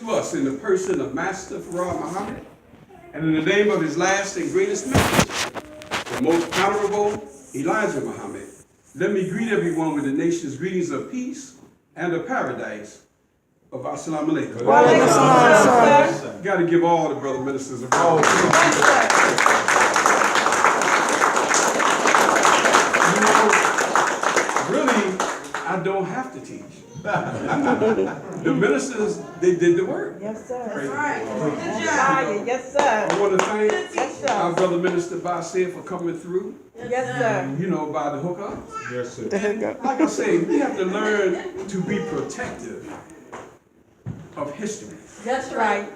To us in the person of Master Farah Muhammad, and in the name of his last and greatest messenger, the most honorable Elijah Muhammad, let me greet everyone with the nation's greetings of peace and of paradise of Assalamu alaikum. Got to give all the brother ministers a round. You know, really, I don't have to teach. The ministers, they did the work. Yes, sir. Praise Right. God. Yes, sir. I want to thank Yes, our sir. brother Minister Basir for coming through, Yes, sir. you know, by the hookup. Yes, sir. Like I say, we have to learn to be protective of history. That's right.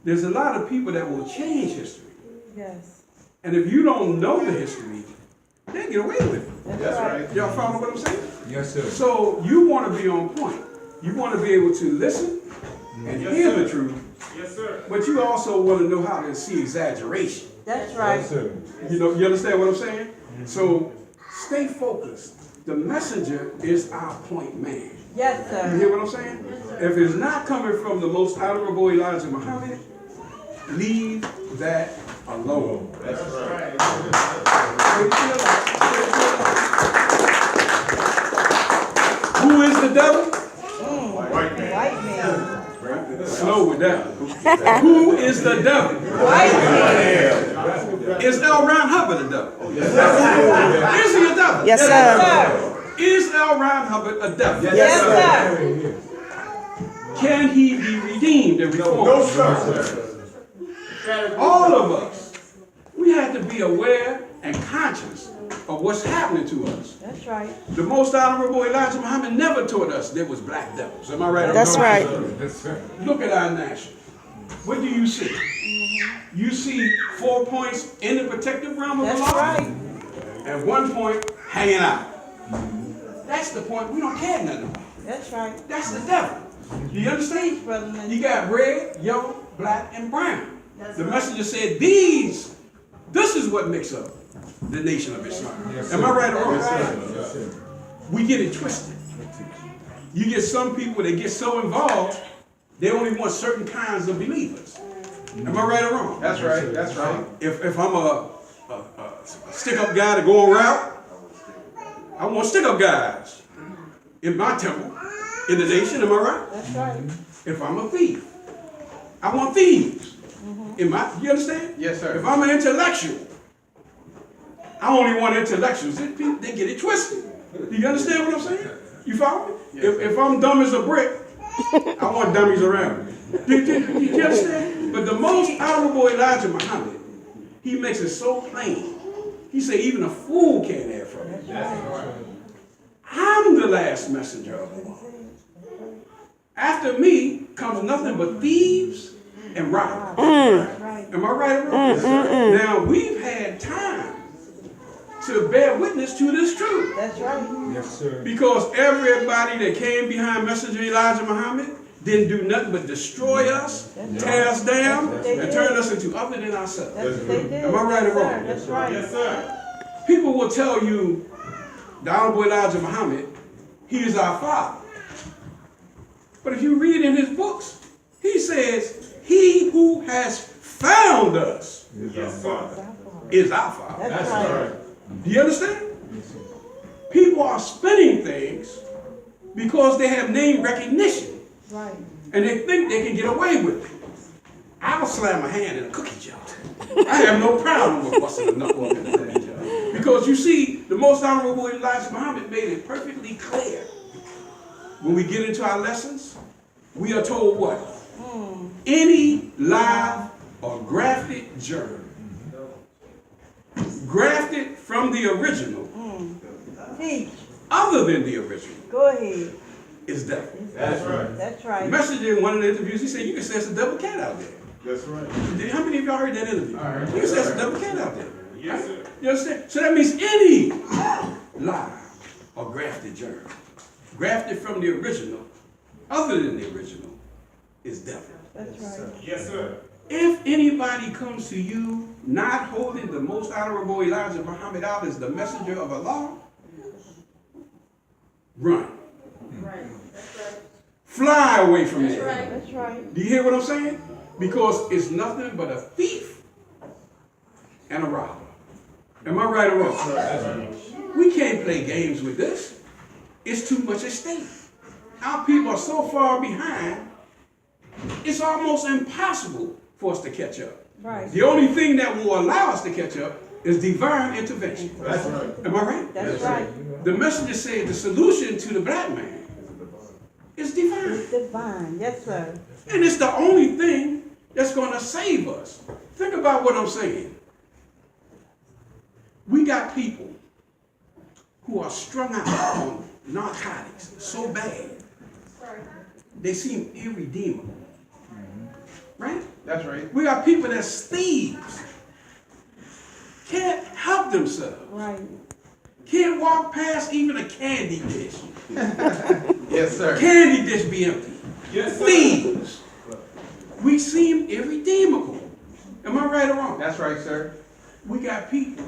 There's a lot of people that will change history. Yes. And if you don't know the history, they get away with it. That's right. Y'all follow what I'm saying? Yes, sir. So you want to be on point. You want to be able to listen and hear the truth. Yes, sir. But you also want to know how to see exaggeration. That's right. Yes, sir. You know, you understand what I'm saying? So stay focused. The messenger is our point man. Yes, You sir. hear what I'm saying? If it's not coming from the most honorable Elijah Muhammad, leave that alone. That's right. Who is the devil? White man. White man. Slow with that. Who is the devil? White man. Is L. Ron Hubbard a devil? Is he a devil? Yes, sir. Is L. Ron Hubbard a devil? Yes, sir. Can he be redeemed and reformed? No, sir. All of us, we have to be aware and conscious of what's happening to us. That's right. The most honorable Elijah Muhammad never taught us there was black devils. Am I right? or That's wrong? right. That's right. Look at our nation. What do you see? You see 4 points in the protective realm of the That's law, right. and 1 point hanging out. That's the point we don't care nothing about. That's right. That's the devil. You understand? Brother Minister. You got red, yellow, black, and brown. The messenger said this is what makes up the nation of Islam. Yes, Am I right or wrong? Yes, sir. We get it twisted. You get some people that get so involved, they only want certain kinds of believers. Am I right or wrong? That's right. That's right. If I'm a stick-up guy to go on route, I want stick-up guys in my temple, in the nation. Am I right? That's right. If I'm a thief, I want thieves. You understand? Yes, sir. If I'm an intellectual, I only want intellectuals. They get it twisted. Do you understand what I'm saying? You follow me? If I'm dumb as a brick, I want dummies around me. Do you understand? But the most honorable Elijah Muhammad, he makes it so plain. He said even a fool can't have from it. I'm the last messenger of the law. After me comes nothing but thieves and robbers. Right. Am I right or wrong? Now, we've had time to bear witness to this truth. That's right. Yes, sir. Because everybody that came behind Messenger Elijah Muhammad didn't do nothing but destroy us, tear us down, and turn us into other than ourselves. That's what they did. Am I right or Yes, sir. wrong? That's right. Yes, sir. People will tell you, the Honorable Elijah Muhammad, he is our father. But if you read in his books, he says, he who has found us Yes, sir. is our father. That's That's right. right. Do you understand? People are spinning things because they have name recognition Right. and they think they can get away with it. I'll slam a hand in a cookie jar. I have no problem with busting a knuckle up in a cookie jar. Because you see, the most honorable Elijah Muhammad made it perfectly clear. When we get into our lessons, we are told what? Any live or grafted germ, grafted from the original, Teach. other than the original, Go ahead. is devil. That's right. That's The right. messenger in one of the interviews, he said, you can say it's a double cat out there. That's right. How many of y'all heard that interview? I heard You can say it's a double cat out there. Yes, sir. You understand? So that means any live or grafted germ, grafted from the original, other than the original, is devil. That's right. Yes, sir. If anybody comes to you not holding the most honorable Elijah Muhammad out as the messenger of Allah, run. Right. That's right. Fly away from there. That's right. Do you hear what I'm saying? Because it's nothing but a thief and a robber. Am I right or wrong? We can't play games with this. It's too much at stake. Our people are so far behind, it's almost impossible for us to catch up. Right. The only thing that will allow us to catch up is divine intervention. That's right. Am I right? That's right. The messenger said the solution to the black man is divine. It's divine. Yes, sir. And it's the only thing that's going to save us. Think about what I'm saying. We got people who are strung out on narcotics so bad, they seem irredeemable. Right? That's right. We got people that's thieves. Can't help themselves. Right. Can't walk past even a candy dish. Yes, sir. Candy dish be empty. Yes, sir. Thieves. We seem irredeemable. Am I right or wrong? That's right, sir. We got people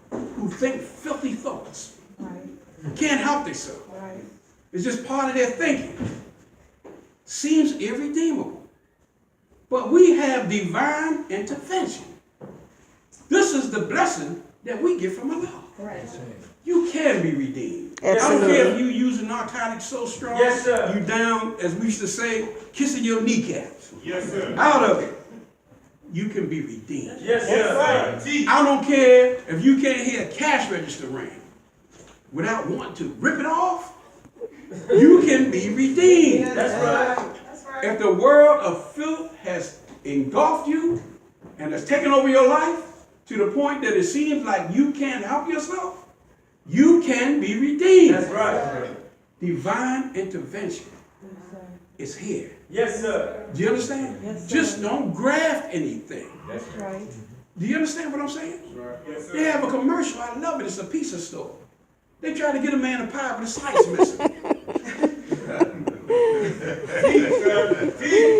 who think filthy thoughts. Right. Can't help themselves. Right. It's just part of their thinking. Seems irredeemable. But we have divine intervention. This is the blessing that we get from Allah. Right. You can be redeemed. I Absolutely. don't care if you using narcotics so strong, Yes, sir. you down, as we used to say, kissing your kneecaps. Yes, sir. Out of it, you can be redeemed. Yes, sir. I don't care if you can't hear a cash register ring without wanting to rip it off. You can be redeemed. That's right. If the world of filth has engulfed you and has taken over your life to the point that it seems like you can't help yourself, you can be redeemed. That's right. Divine intervention Yes, sir. is here. Yes, sir. Do you understand? Yes, sir. Just don't graft anything. That's right. Do you understand what I'm saying? Yes, They have a commercial. I love it. It's a pizza store. They try to get a man a pie with a slice missing.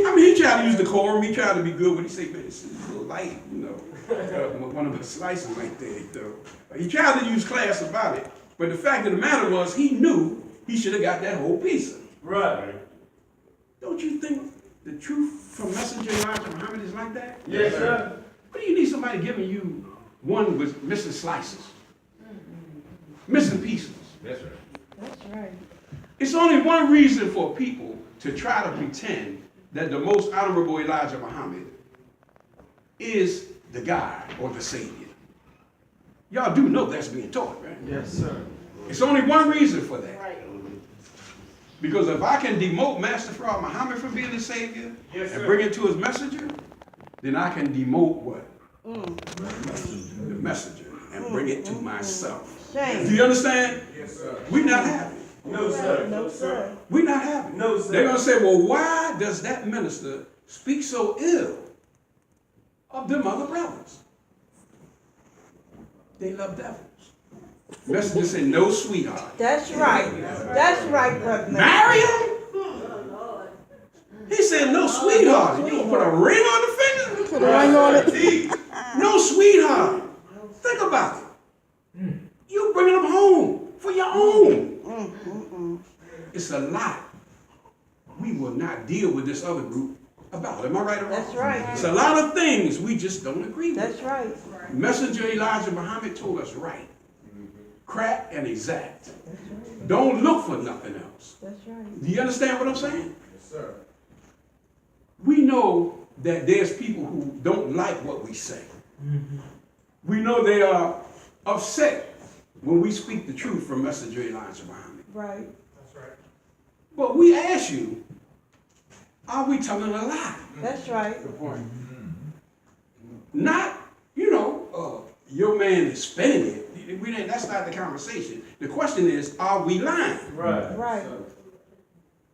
I mean, he tried to use decorum. He tried to be good, but he said, man, this is a little light, you know. One of the slices right there, though. He tried to use class about it, but the fact of the matter was he knew he should have got that whole pizza. Right. Don't you think the truth from Messenger Elijah Muhammad is like that? Yes, sir. What do you need somebody giving you one with missing slices? Missing pieces. That's right. That's right. It's only one reason for people to try to pretend that the most honorable Elijah Muhammad is the guy or the savior. Y'all do know that's being taught, right? Yes, sir. It's only one reason for that. Because if I can demote Master Fraud Muhammad from being the savior Yes, and sir. bring it to his messenger, then I can demote what? The messenger and bring it to myself. Do Shame. you understand? Yes, sir. We're not having it. No, sir. No, sir. We're not having it. No, sir. They're going to say, well, why does that minister speak so ill of them other brothers? They love devils. Messenger said, no, sweetheart. That's right. That's right, brother. Marry him? He said, no, sweetheart. You gonna put a ring on the finger? Put a ring on it. No, sweetheart. Think about it. You bringing them home for your own. It's a lot we will not deal with this other group about. Am I right or wrong? That's right. It's a lot of things we just don't agree with. That's right. Messenger Elijah Muhammad told us right, crack and exact. Don't look for nothing else. That's right. Do you understand what I'm saying? Yes, sir. We know that there's people who don't like what we say. We know they are upset when we speak the truth from Messenger Elijah Muhammad. Right. But we ask you, are we telling a lie? That's right. Good point. Not, your man is spinning it. That's not the conversation. The question is, are we lying? Right. Right.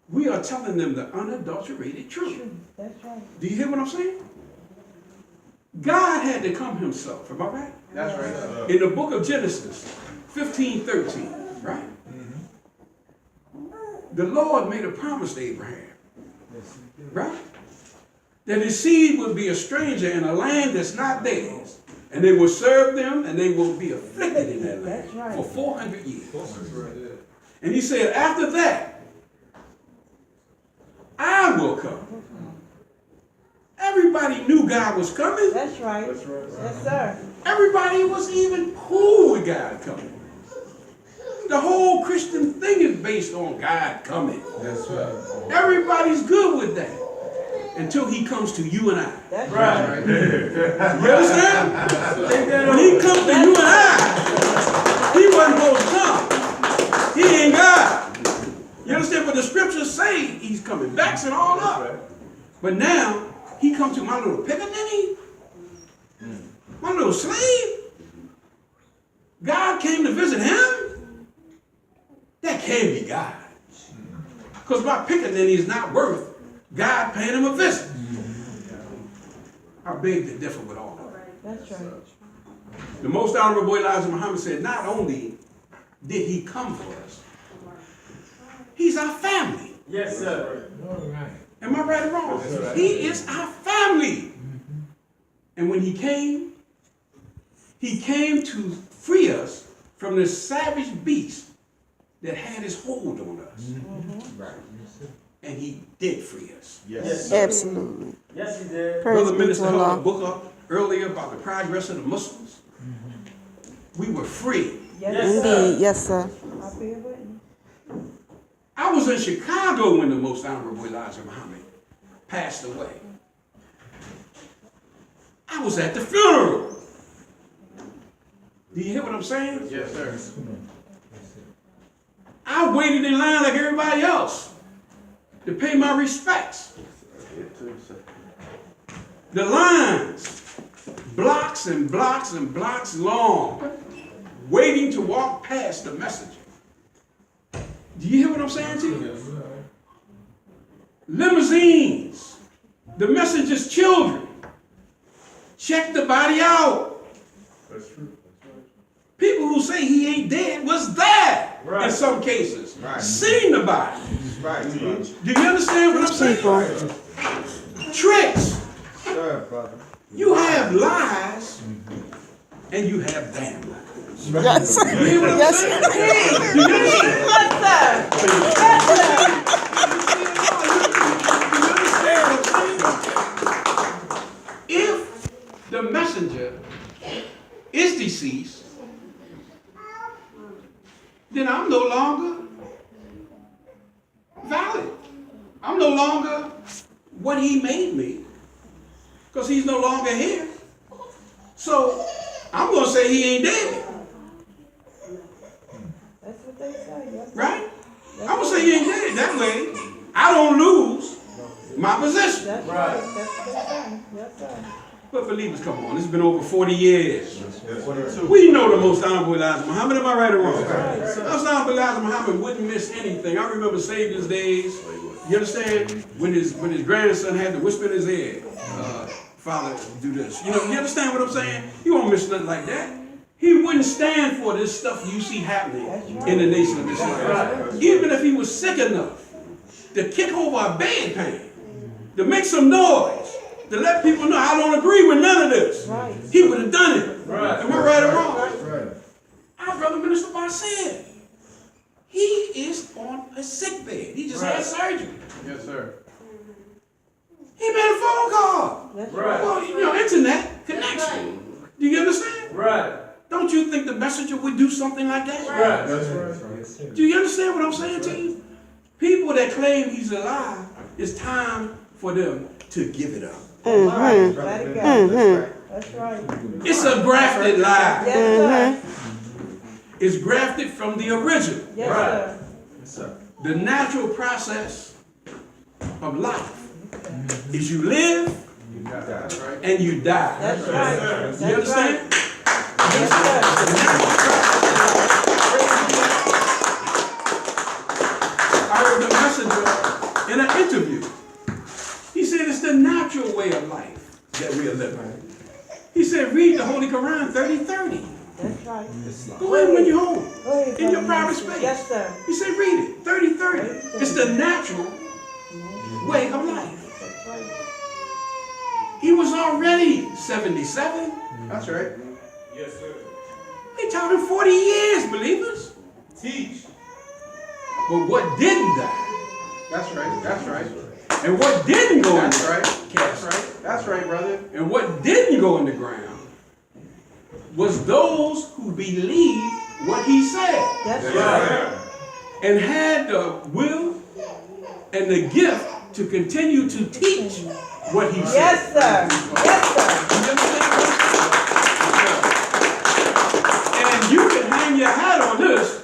We are telling them the unadulterated truth. True. That's right. Do you hear what I'm saying? God had to come himself, am I right? That's right. In the book of Genesis 15:13, right? The Lord made a promise to Abraham, right? That his seed would be a stranger in a land that's not theirs, and they will serve them, and they will be afflicted in that land That's right. for 400 years. And he said, after that, I will come. Everybody knew God was coming. That's right. Yes, sir. Everybody was even cool with God coming. The whole Christian thing is based on God coming. That's right. Everybody's good with that until he comes to you and I. That's Right. right. You understand? When he comes to you and I, he wasn't supposed to come. He ain't God. You understand? But the scriptures say he's coming, backs it all up. But now, he comes to my little pickaninny, my little slave. God came to visit him. That can't be God. Because my pickaninny is not worth God paying him a visit. I beg to differ with all of that. That's right. The most honorable Elijah Muhammad said, not only did he come for us, he's our family. Yes, sir. Am I right or wrong? He is our family. And when he came to free us from this savage beast that had his hold on us. Right. And he did free us. Yes. Absolutely. Yes, he did. Praise Brother be Minister to held a Allah. book up earlier about the progress of the Muslims. We were free. Yes, sir. Indeed. Yes, sir. I'll be a witness. I was in Chicago when the most honorable Elijah Muhammad passed away. I was at the funeral. Do you hear what I'm saying? Yes, sir. I waited in line like everybody else to pay my respects. The lines, blocks and blocks and blocks long, waiting to walk past the messenger. Do you hear what I'm saying to you? Limousines, the messenger's children, check the body out. That's true. People who say he ain't dead was there in Right. some cases. Right. Seen the body. Right. Do you understand what I'm saying? People. Tricks. Sir, brother. You have lies and you have damn lies. Yes. You hear what I'm Yes. saying? You understand? Yes, sir. You understand what I'm saying? If the messenger is deceased, then I'm no longer valid. I'm no longer what he made me, because he's no longer here. So I'm going to say he ain't dead, That's what they say. Yes, sir. right? I'm going to say he ain't dead. That way, I don't lose my position. That's right. That's what they say. Yes, sir. But believers, come on, it's been over 40 years. 42. We know the most honorable Elijah Muhammad. Am I right or wrong? Most honorable Elijah Muhammad wouldn't miss anything. I remember Saviours days. You understand? When his grandson had to whisper in his ear, Father, do this. You understand what I'm saying? He won't miss nothing like that. He wouldn't stand for this stuff you see happening in the nation of Islam. Even if he was sick enough to kick over a bedpan, to make some noise, to let people know I don't agree with none of this. Right. He would have done it. Right. Am I right or wrong? Right. Our brother Minister Al said he is on a sick bed. He just had surgery. Yes, sir. He made a phone call. That's Right. right. Well, internet connection. Do you understand? Right. Don't you think the messenger would do something like that? Right. That's right. Do you understand what I'm saying to you? People that claim he's alive, it's time for them to give it up. Right. Let it go. That's right. It's a grafted lie. Yes, sir. It's grafted from the original. Yes, Right. sir. Yes, sir. The natural process of life is you live You got that. That's right. and you die. That's right. That's You understand? right. Yes, sir. I heard the messenger in an interview. He said it's the natural way of life that we are living. He said read the Holy Quran 30:30. That's right. Go ahead when you're home. Go ahead. In your brother. private space. Yes, sir. He said read it 30:30. It's the natural way of life. That's right. He was already 77. That's right. Yes, sir. They taught him 40 years, believers. Teach. But what didn't die That's right. That's right. And what didn't go in That's the right. casket, That's right. That's right, brother. and what didn't go in the ground was those who believed what he said That's Yes, right. sir. and had the will and the gift to continue to teach what he said. Yes, sir. Yes, sir. You understand? And you can hang your hat on this.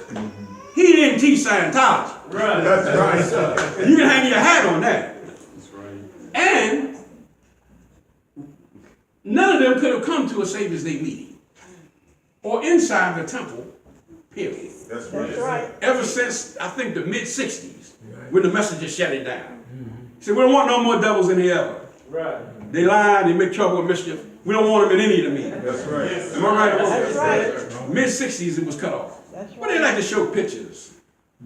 He didn't teach Scientology. Right. That's right, sir. You can hang your hat on that. And none of them could have come to a Savior's Day meeting or inside the temple, period. That's That's right. Ever since, I think, the mid-60s, when the messengers shut it down. He said, we don't want no more devils in here ever. Right. They lie, they make trouble and mischief. We don't want them in any of the meetings. That's right. Am I right or wrong? That's right. Mid-60s, it was cut off. That's But they right. like to show pictures.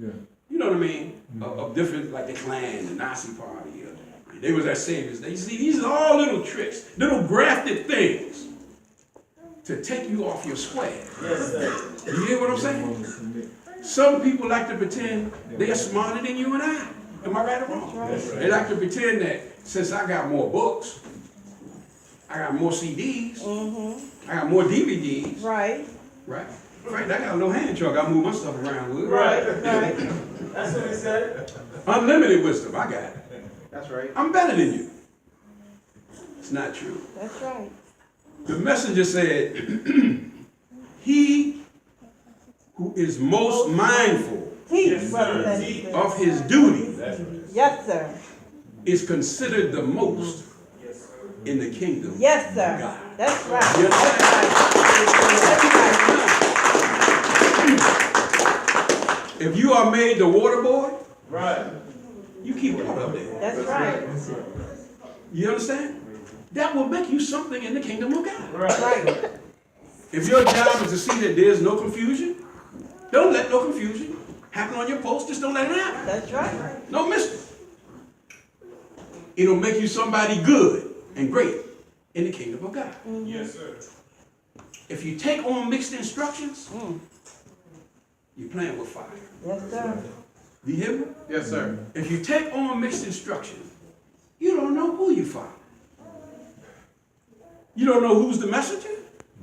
Yeah. You know what I mean? Of different, like the Klan, the Nazi Party. They was at Saviours. You see, these are all little tricks, little grafted things to take you off your square. Yes, sir. You hear what I'm saying? Some people like to pretend they're smarter than you and I. Am I right or wrong? That's They like to pretend that since I got more books, I got more CDs, I got more DVDs, Right. right? Right, I got a little hand truck I move my stuff around with. Right. Right. That's what he said. Unlimited wisdom, I got it. That's right. I'm better than you. It's not true. That's right. The messenger said, he who is most mindful Teach, brother. Benson. of his duty Yes, sir. is considered the most in the kingdom. Yes, sir. God. That's right. You That's right. If you are made the water boy, Right. you keep water up there. That's right. You understand? That will make you something in the kingdom of God. Right. If your job is to see that there's no confusion, don't let no confusion happen on your post. Just don't let it happen. That's right. No mystery. It'll make you somebody good and great in the kingdom of God. Yes, sir. If you take on mixed instructions, you're playing with fire. Yes, sir. Do you hear me? Yes, sir. If you take on mixed instructions, you don't know who you follow. You don't know who's the messenger,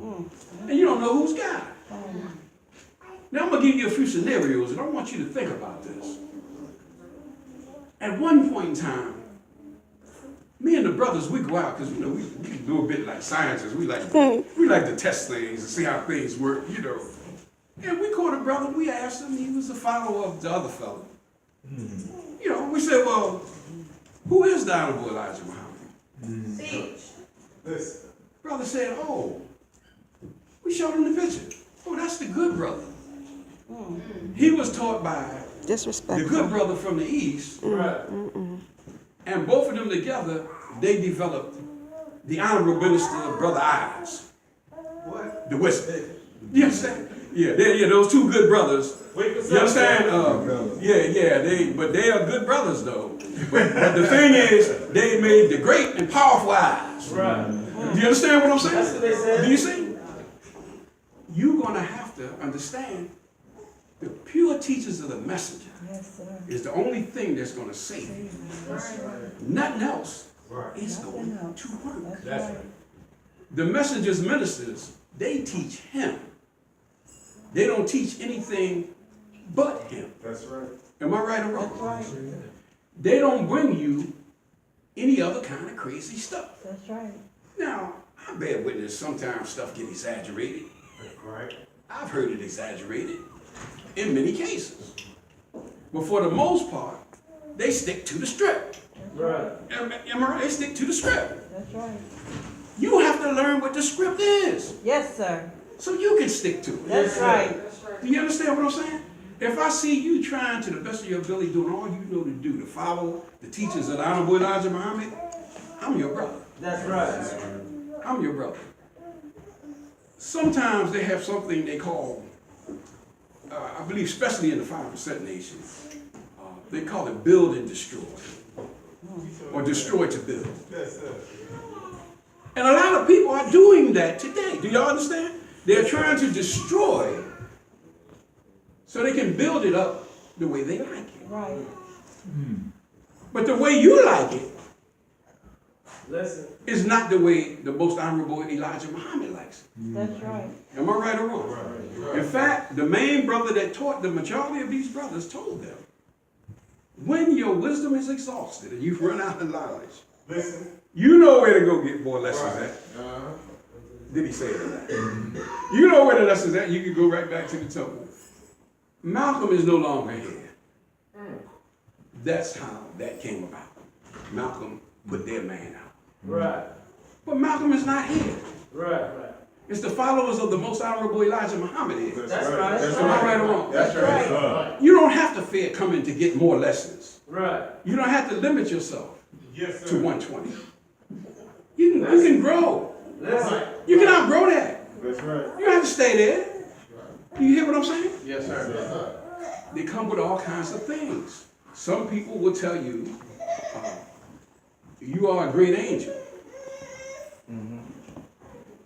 and you don't know who's God. Now I'm going to give you a few scenarios, and I want you to think about this. At one point in time, me and the brothers, we go out because we can do a bit like scientists. We like to test things and see how things work, you know. And we caught a brother. We asked him. He was a follower of the other fellow. You know, we said, well, who is the Honorable Elijah Muhammad? Listen. Brother said, oh, we showed him the picture. Oh, that's the good brother. He was taught by the Disrespectful. good brother from the east, Right. and both of them together, they developed the Honorable Minister Brother Eyes. What? The Whisper. You understand? Yeah, those two good brothers. Wake us You up, understand? But they are good brothers though. But the thing is, they made the great and powerful eyes. Right. Do you understand what I'm saying? That's what they said. Do you see? You're gonna have to understand the pure teachings of the messenger Yes, sir. is the only thing that's gonna save you. Nothing else is going to work. That's right. The messenger's ministers, they teach him. They don't teach anything but him. That's right. Am I right or That's wrong? right. They don't bring you any other kind of crazy stuff. That's right. Now, I bear witness sometimes stuff get exaggerated. Right. I've heard it exaggerated in many cases. But for the most part, they stick to the script. Right. Am I right? They stick to the script. That's right. You have to learn what the script is Yes, sir. so you can stick to it. That's right. Do you understand what I'm saying? If I see you trying to the best of your ability doing all you know to do to follow the teachings of the Honorable Elijah Muhammad, I'm your brother. That's right. I'm your brother. Sometimes they have something they call, I believe especially in the 5% nation, they call it build and destroy. Or destroy to build. Yes, sir. And a lot of people are doing that today. Do y'all understand? They're trying to destroy so they can build it up the way they like it. Right. But the way you like it Listen. is not the way the most honorable Elijah Muhammad likes it. That's right. Am I right or wrong? In fact, the main brother that taught the majority of these brothers told them, when your wisdom is exhausted and you've run out of knowledge, Listen. you know where to go get more lessons at. Did he say that? You know where the lessons at. You can go right back to the temple. Malcolm is no longer here. That's how that came about. Malcolm put their man out. Right. But Malcolm is not here. Right. It's the followers of the most honorable Elijah Muhammad here. That's right. Am I right or wrong? That's right. You don't have to fear coming to get more lessons. Right. You don't have to limit yourself Yes, to 120. You can grow. Listen. You can outgrow that. That's right. You don't have to stay there. You hear what I'm saying? Yes, sir. They come with all kinds of things. Some people will tell you, you are a great angel.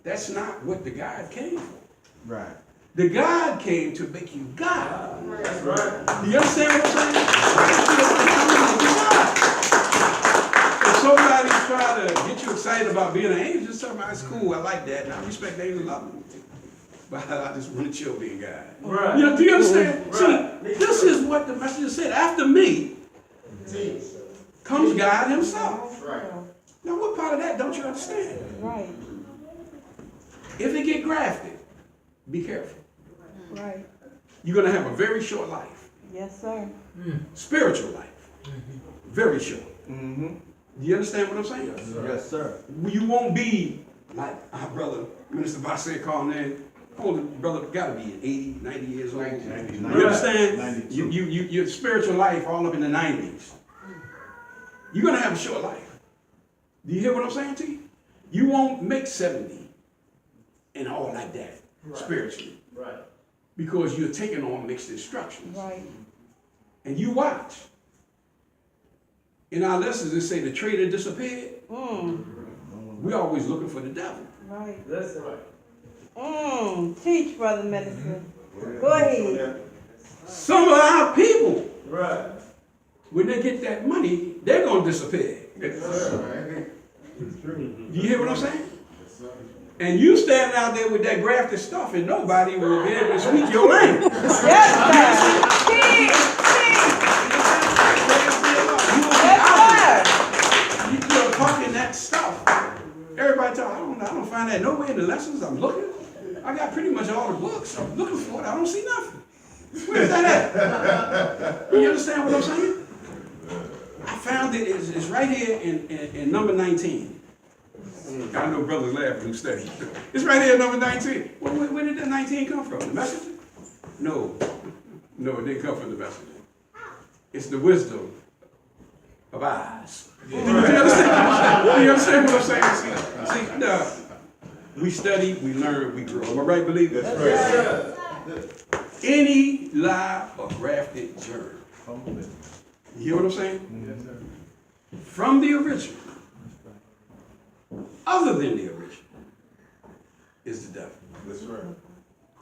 That's not what the God came for. Right. The God came to make you God. That's right. Do you understand what I'm saying? God. If somebody try to get you excited about being an angel, just tell them, it's cool, I like that, and I respect angels, love them. But I just want to chill being God. Right. You know, do you understand? Right. See, this is what the messenger said. After me comes God himself. Right. Now, what part of that don't you understand? Right. If it get grafted, be careful. Right. You're going to have a very short life. Yes, sir. Spiritual life. Very short. Mm-hmm. Do you understand what I'm saying? Yes, sir. You won't be like our brother, Minister Basse called in. Oh, the brother got to be 80, 90 years old. 90. You understand? 92. Your spiritual life all up in the 90s. You're going to have a short life. Do you hear what I'm saying to you? You won't make 70 and all like that spiritually. Right. Because you're taking on mixed instructions. Right. And you watch. In our lessons, it say the traitor disappeared. We're always looking for the devil. Right. Listen. Teach, brother minister. Go ahead. Some of our people, Right. when they get that money, they're going to disappear. You hear what I'm saying? And you standing out there with that grafted stuff and nobody will be able to speak your language. Yes, sir. Teach. You're talking that stuff. Everybody talk, I don't find that nowhere in the lessons I'm looking. I got pretty much all the books. I'm looking for it. I don't see nothing. Where's that at? You understand what I'm saying? I found it. It's right here in number 19. I know brothers laughing who study. It's right here in number 19. Well, where did that 19 come from? The messenger? No, it didn't come from the messenger. It's the wisdom of eyes. Do you understand? Do you understand what I'm saying? See, now, we study, we learn, we grow. Am I right, believers? That's right. Any lie or grafted germ. You hear what I'm saying? Yes, sir. From the original, other than the original, is the devil. That's right.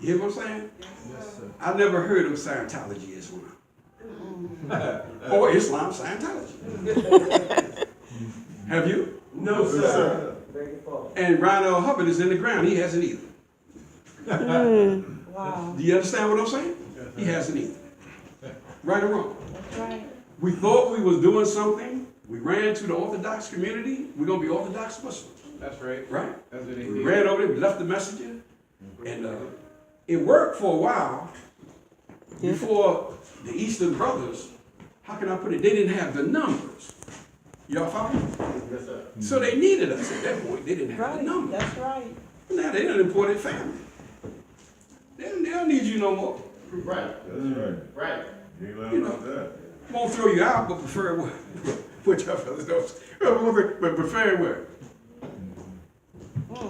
You hear what I'm saying? Yes, sir. I never heard of Scientology Islam. Or Islam Scientology. Have you? No, sir. Beg your pardon. And Ron L. Hubbard is in the ground. He hasn't either. Wow. Do you understand what I'm saying? He hasn't either. Right or wrong? That's right. We thought we was doing something. We ran to the Orthodox community. We're going to be Orthodox Muslims. That's right. Right? That's what they We did. ran over there. We left the messenger. And it worked for a while. Before the Eastern Brothers, how can I put it? They didn't have the numbers. Y'all follow me? Yes, sir. So they needed us at that point. They didn't have the Right. numbers. That's right. Now they done imported family. They don't need you no more. Right. That's right. Right. You ain't lying You know. about that. Won't throw you out, but prefer what y'all fellas don't. But prefer what?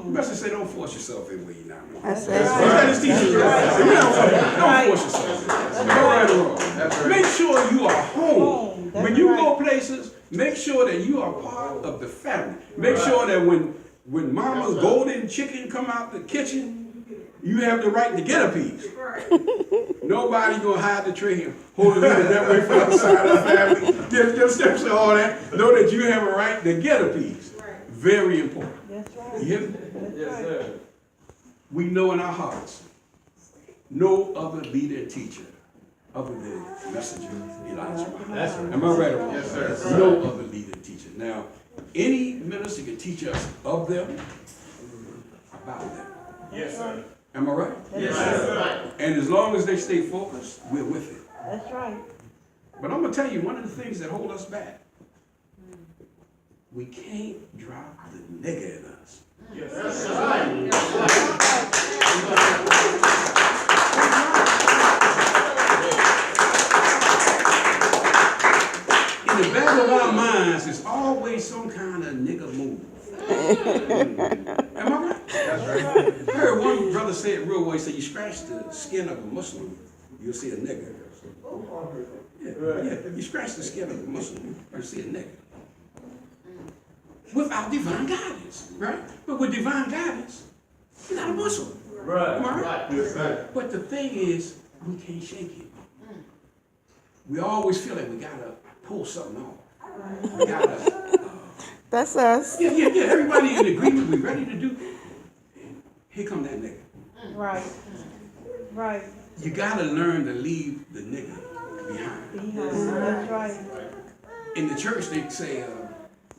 Message say don't force yourself in where you're not wanted. That's That's right. what his teacher said. Don't force yourself in. That's Go right or wrong. That's right. Make sure you are home. Home. That's When you right. go places, make sure that you are part of the family. Make sure that when mama's golden chicken come out the kitchen, you have the right to get a piece. Nobody gonna hide the trail, holding it that way for the other side of the family. Just steps and all that. Know that you have a right to get a piece. Very important. That's You right. hear me? Yes, sir. We know in our hearts, no other leader and teacher other than Messenger Elijah. That's right. Am I right or wrong? Yes, sir. No other leader and teacher. Now, any minister can teach us of them, about them. Yes, sir. Am I right? Yes, That's sir. right. And as long as they stay focused, we're with it. That's right. But I'm gonna tell you, one of the things that hold us back, we can't drop the nigga in us. Yes, sir. Right. In the back of our minds is always some kind of nigga move. Am I right? That's right. I heard one brother say it real well. He said, you scratch the skin of a Muslim, you'll see a nigga. Yeah. You scratch the skin of a Muslim, you'll see a nigga. Without divine guidance, right? But with divine guidance, you're not a Muslim. Right. Am I right? Right. Yes, sir. But the thing is, we can't shake it. We always feel like we gotta pull something off. We gotta, That's us. yeah. Everybody in agreement, we ready to do. Here come that nigga. Right. Right. You gotta learn to leave the nigga behind. Behind. That's right. In the church, they say,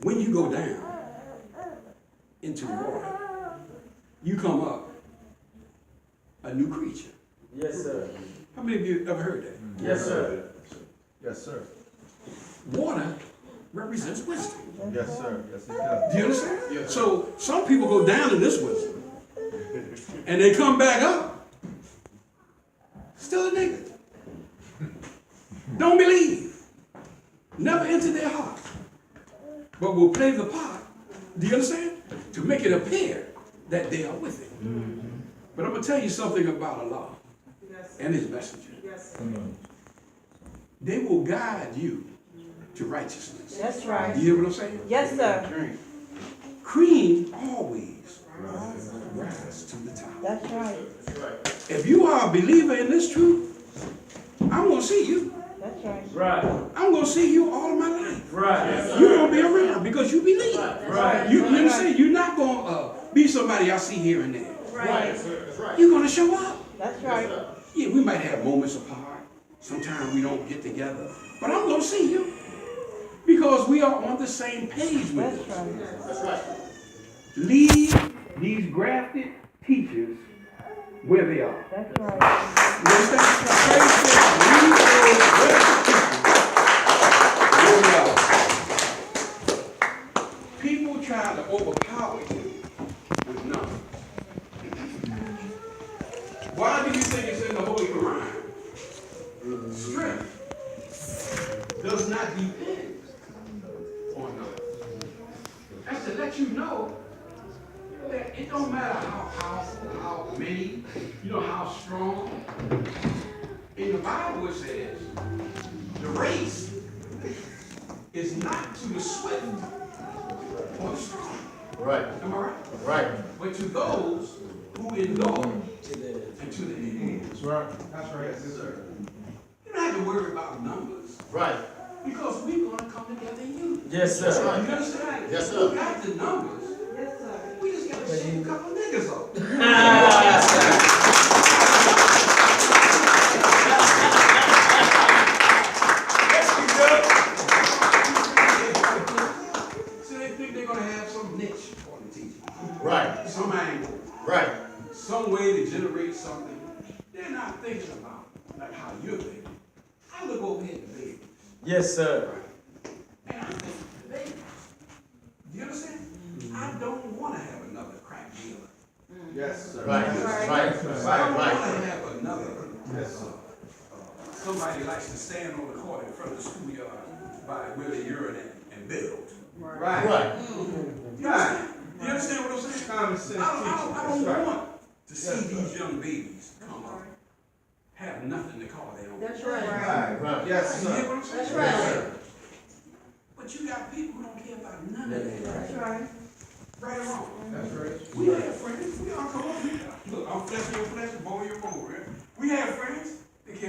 when you go down into water, you come up a new creature. Yes, sir. How many of you ever heard that? Yes, sir. Yes, sir. Water represents wisdom. Yes, sir. Yes, it does. Do you understand? Yes. So some people go down in this wisdom, and they come back up, still a nigga. Don't believe. Never enter their heart. But will play the part, do you understand? To make it appear that they are with it. But I'm going to tell you something about Allah and his messenger. They will guide you to righteousness. That's Do right. you hear what I'm saying? Yes, sir. Cream always rise to the top. That's right. That's right. If you are a believer in this truth, I'm going to see you. That's right. Right. I'm going to see you all of my life. Right. You're going to be around because you believe. Right. You understand? You're not going to be somebody I see here and there. Right. That's right. You're going to show up. That's right. Yeah, we might have moments apart. Sometimes we don't get together. But I'm going to see you because we are on the same page with That's it. right. That's right. Leave these grafted teachers where they are. That's right. You understand? Praise God. Leave those grafted teachers where they are. People try to overpower you with nothing. Why do you think it's in the Holy Quran? Strength does not depend on nothing. That's to let you know that it don't matter how powerful, how many, how strong. In the Bible it says, the race is not to the swift or the strong. Right. Am I right? Right. But to those who endure and to the end. That's right. That's right. Yes, sir. You don't have to worry about numbers Right. because we're going to come together in unity. Yes, That's sir. right. You understand? Yes, sir. We got the numbers. Yes, sir. We just got to shake a couple niggas up. So they think they're going to have some niche on the teaching. Right. Some angle. Right. Some way to generate something. They're not thinking about like how you're thinking. I look over here at the babies. Yes, sir. And I think the babies. Do you understand? I don't want to have another crack dealer. Yes, sir. Right. Right. I don't Right. want Right. to have another. Somebody likes to stand on the court in front of the schoolyard by where they urinate and build. Right. Right. You understand what I'm saying? Common sense I don't teaching. want to see these young babies come up, have nothing to call their own. That's right. Right. Right. Yes, You hear sir. what I'm saying? That's right. But you got people who don't care about none of that. That's right. Right or wrong? That's right. We have friends. We all come over here. Look, I'm flesh your flesh, bone your bone. Right? We have friends that care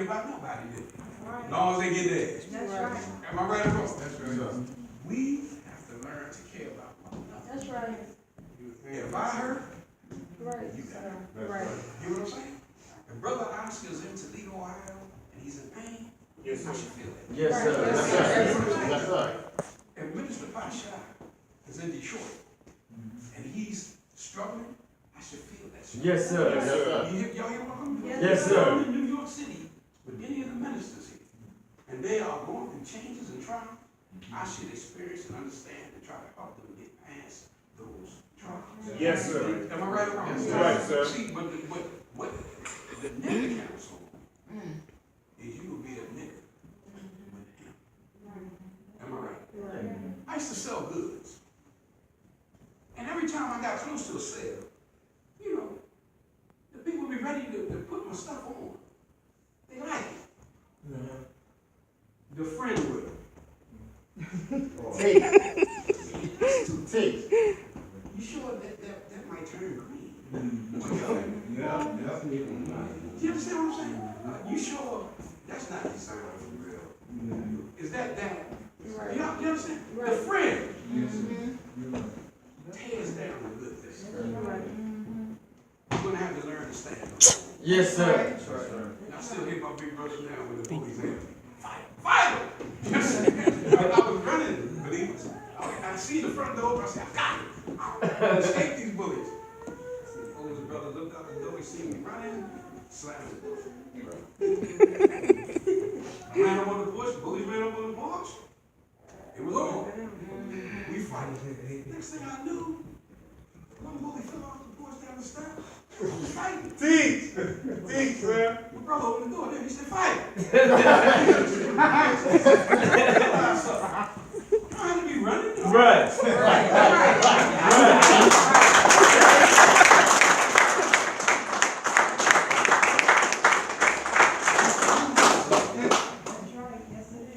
right. If I hurt, Right, you got sir. it. Right. You know what I'm saying? If Brother Oscar's in Toledo, Ohio, and he's in pain, Yes, I sir. should feel it. Yes, sir. Right. Yes, sir. Yes, sir. If Minister Pasha is in Detroit, and he's struggling, I should feel that. Yes, sir. Yes, sir. Y'all hear what I'm talking about? Yes, If sir. I'm in New York City with any of the ministers here, and they are going through changes and trials, I should experience and understand and try to help them get past those trials. Yes, sir. Am I right or wrong? Yes, sir. Right, sir. See, but what the nigga counsel is you will be a nigga with him. Am I right? Right. I used to sell goods. And every time I got close to a sale, you know, the people would be ready to put my stuff on. They like it. The friend would. Take. Take. You sure that might turn green? Yeah. Do you understand what I'm saying? You sure that's not designed for real? Is that? Right. You understand? The Right. friend tears down the good thing. Right. You're gonna have to learn to stand up. Yes, sir. And I still hear my big brother now when the bullies at me. Fight him! I was running, believers. I see the front door, I said, I got it. Escape these bullies. The older brother looked out the door, he seen me running, slammed the door. I ran up on the porch, the bullies ran up on the porch. It was over. We fight. Next thing I knew, one bully fell off the porch down the steps. Fighting. Teach, man. My brother opened the door, then he said, fight. Trying to be running. Right.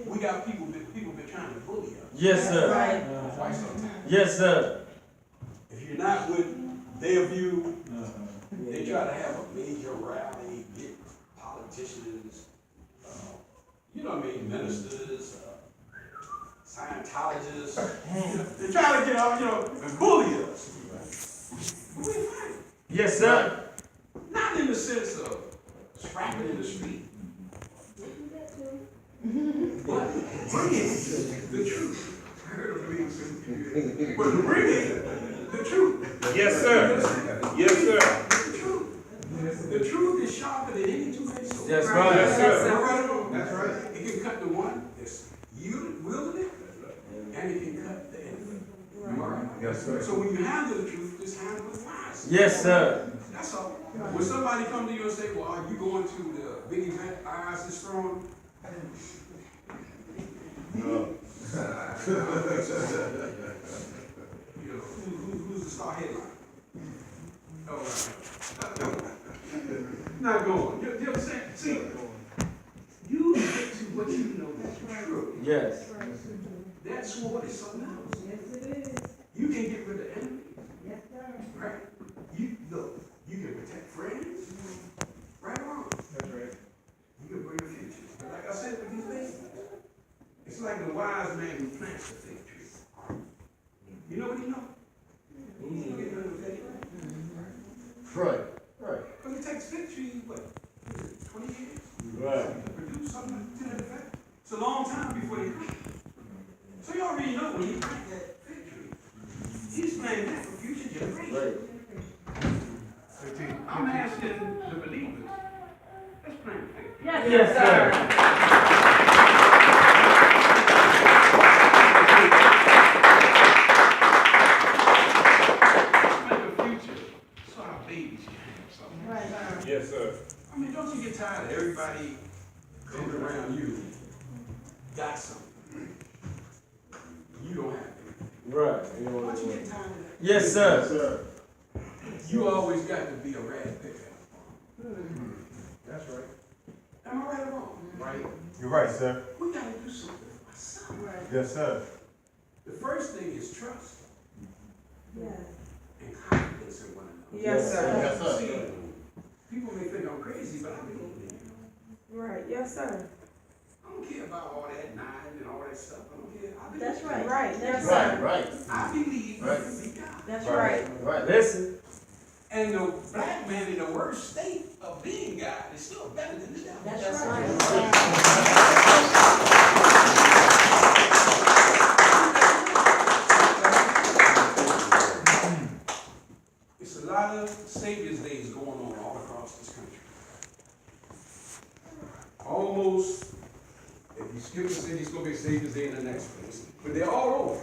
We got people been trying to bully us. Yes, sir. Right. Quite some time. Yes, sir. If you're not with their view, they try to have a major rally, get politicians, you know what I mean, ministers, Scientologists. They try to get out, and bully us. But we fight. Yes, sir. Not in the sense of scrapping in the street. But bringing the truth. I heard him reading some. But bringing the truth. Yes, sir. Yes, sir. The truth. The truth is sharper than any two-edged sword. That's right. Yes, sir. Am I right or wrong? That's right. It can cut the one that's wielding it, and it can cut the enemy. Am I right? Yes, sir. So when you handle the truth, just handle it wise. Yes, sir. That's all. When somebody come to you and say, well, are you going to the big event, eyes is strong? No. Who's the star headline? Oh, not going. You understand? See, you get to what you know that's true. Yes. That sword is something else. Yes, it is. You can get rid of enemy, Yes, sir. right? You can protect friends, right or wrong. That's right. You You can bring a future. But like I said with these things, it's like the wise man who plants the fig tree. You know what he know? He's gonna get rid of the fig tree. Right. Right. Because it takes fig trees, what, 20 years? Right. To produce something to that effect. It's a long time before they come. So you already know when he plant that fig tree, he's planting that for future generations. Right. I'm asking the believers, let's plant a fig tree. Yes, sir. Plant a future so our babies can have something. Right. Yes, sir. I mean, don't you get tired of everybody coming around you got something? You don't have it. Right. Don't you get tired of that? Yes, sir. You always got to be a rat picker. That's right. Am I right or wrong? Right. You're right, sir. We got to do something for ourselves. Right. Yes, sir. The first thing is trust Yes. and confidence in one another. Yes, sir. Yes, sir. See, people may think I'm crazy, but I believe in it. Right. Yes, sir. I don't care about all that nine and all that stuff. I don't care. I believe That's in right. it. Right. That's Right, right. right. I believe Right. in God. That's right. Right, listen. And the black man in the worst state of being God is still better than the devil. That's right. It's a lot of Saviours Days going on all across this country. Almost, if you skip a city, it's going to be a Saviours Day in the next place. But they're all over.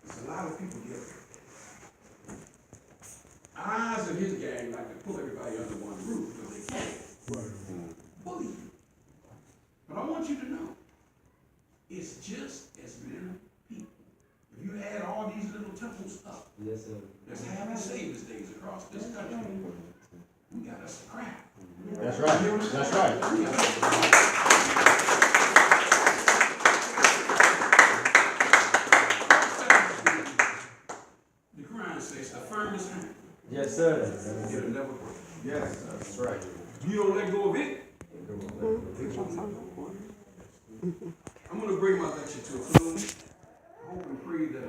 There's a lot of people here. Oz and his gang like to pull everybody under one roof, but they can't. Bully you. But I want you to know, it's just as many people. If you add all these little temples up, Yes, sir. there's having Saviours Days across this country. We got us a crowd. That's right. That's right. The Quran says the firmest hand, Yes, sir. it'll never break. Yes, that's right. You don't let go of it, I'm going to bring my lecture to a close. I hope and pray that